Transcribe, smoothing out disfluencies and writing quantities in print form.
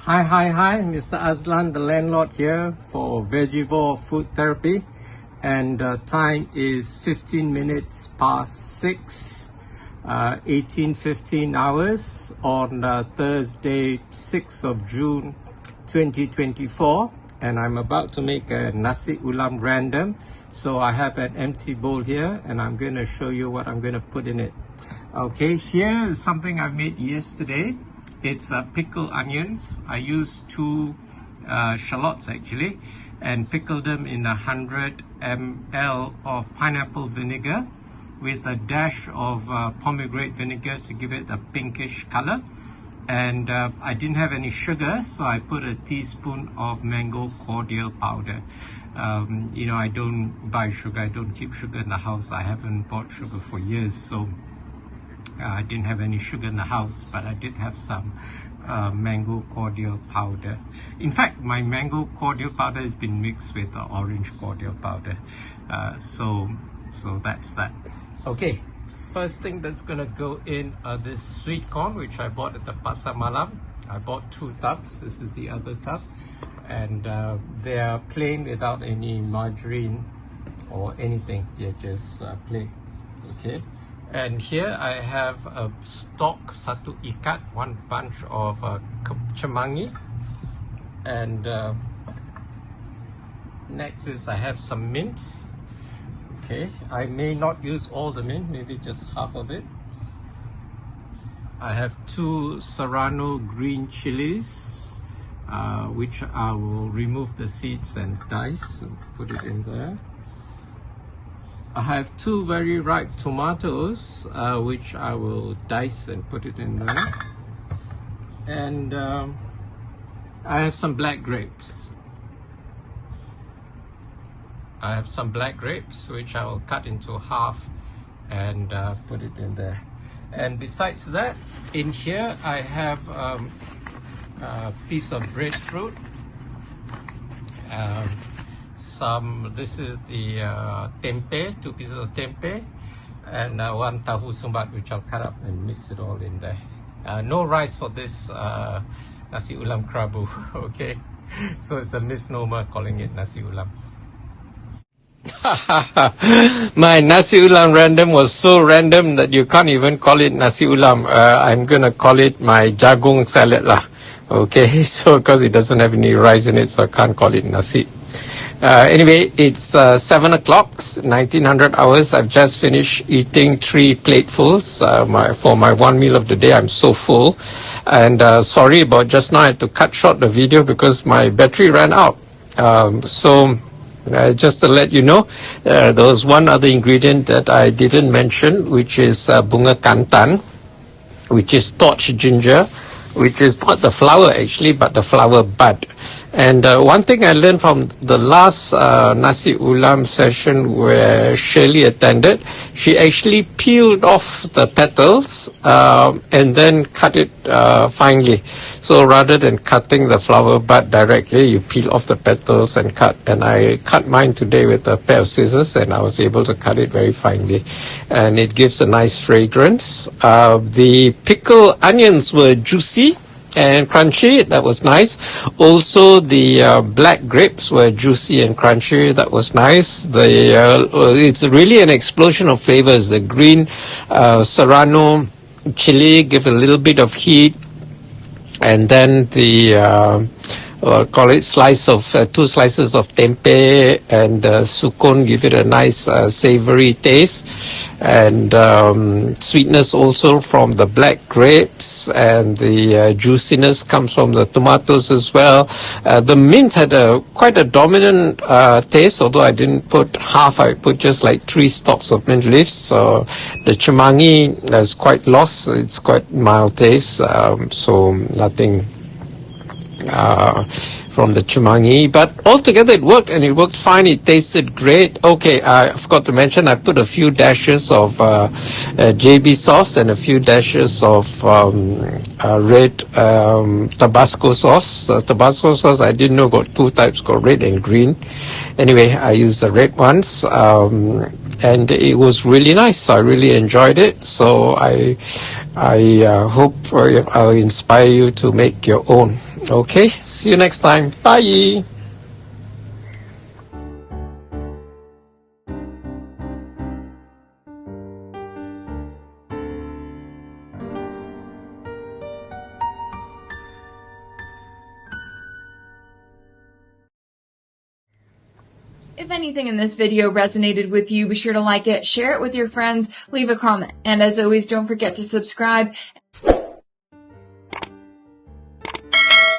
Hi, Mr. Azlan, the landlord here for Vegivore Food Therapy, and time is 15 minutes past 6, 18:15 hours on Thursday, 6th of June 2024, and I'm about to make a nasi ulam random. So I have an empty bowl here, and I'm going to show you what I'm going to put in it. Okay, here is something I made yesterday. It's pickled onions. I used 2 shallots actually, and pickled them in 100 ml of pineapple vinegar with a dash of pomegranate vinegar to give it a pinkish color. And I didn't have any sugar, so I put a teaspoon of mango cordial powder. You know, I don't buy sugar. I don't keep sugar in the house. I haven't bought sugar for years, so I didn't have any sugar in the house, but I did have some mango cordial powder. In fact, my mango cordial powder has been mixed with orange cordial powder. So that's that. Okay, first thing that's gonna go in are this sweet corn, which I bought at the Pasar Malam. I bought 2 tubs. This is the other tub, and they are plain without any margarine or anything. They're just plain. Okay. And here I have a stalk, satu ikat, 1 bunch of Cimangi. And next is I have some mint. Okay, I may not use all the mint, maybe just half of it. I have 2 Serrano green chillies, which I will remove the seeds and dice and put it in there. I have 2 very ripe tomatoes, which I will dice and put it in there. And I have some black grapes. Which I will cut into half and put it in there. And besides that, in here I have a piece of breadfruit. This is the tempe, 2 pieces of tempe, and 1 tahu sumbat, which I'll cut up and mix it all in there. No rice for this nasi ulam krabu, okay? So it's a misnomer calling it nasi ulam. My nasi ulam random was so random that you can't even call it nasi ulam. I'm gonna call it my jagung salad lah. Okay, so because it doesn't have any rice in it, so I can't call it nasi. Anyway, it's 7 o'clock, 1900 hours. I've just finished eating 3 platefuls for my 1 meal of the day. I'm so full. And sorry about just now, I had to cut short the video because my battery ran out. Just to let you know, there was one other ingredient that I didn't mention, which is bunga kantan, which is torch ginger, which is not the flower actually, but the flower bud. And one thing I learned from the last nasi ulam session where Shirley attended, she actually peeled off the petals and then cut it finely. So rather than cutting the flower bud directly, you peel off the petals and cut. And I cut mine today with a pair of scissors, and I was able to cut it very finely. And it gives a nice fragrance. The pickled onions were juicy and crunchy. That was nice. Also, the black grapes were juicy and crunchy. That was nice. It's really an explosion of flavors. The green Serrano chili give a little bit of heat, and then the call it 2 slices of tempe and sukun give it a nice savory taste, and sweetness also from the black grapes, and the juiciness comes from the tomatoes as well. The mint had quite a dominant taste, although I didn't put half. I put just like 3 stalks of mint leaves. So the Cimangi is quite lost. It's quite mild taste, so nothing from the Cimangi, but altogether it worked, and it worked fine. It tasted great. Okay, I forgot to mention I put a few dashes of JB sauce and a few dashes of red Tabasco sauce. Tabasco sauce, I didn't know got 2 types, got red and green. Anyway, I used the red ones. and it was really nice. I really enjoyed it. So I hope I'll inspire you to make your own. Okay, see you next time. Bye. If anything in this video resonated with you, be sure to like it, share it with your friends, leave a comment, and as always, don't forget to subscribe.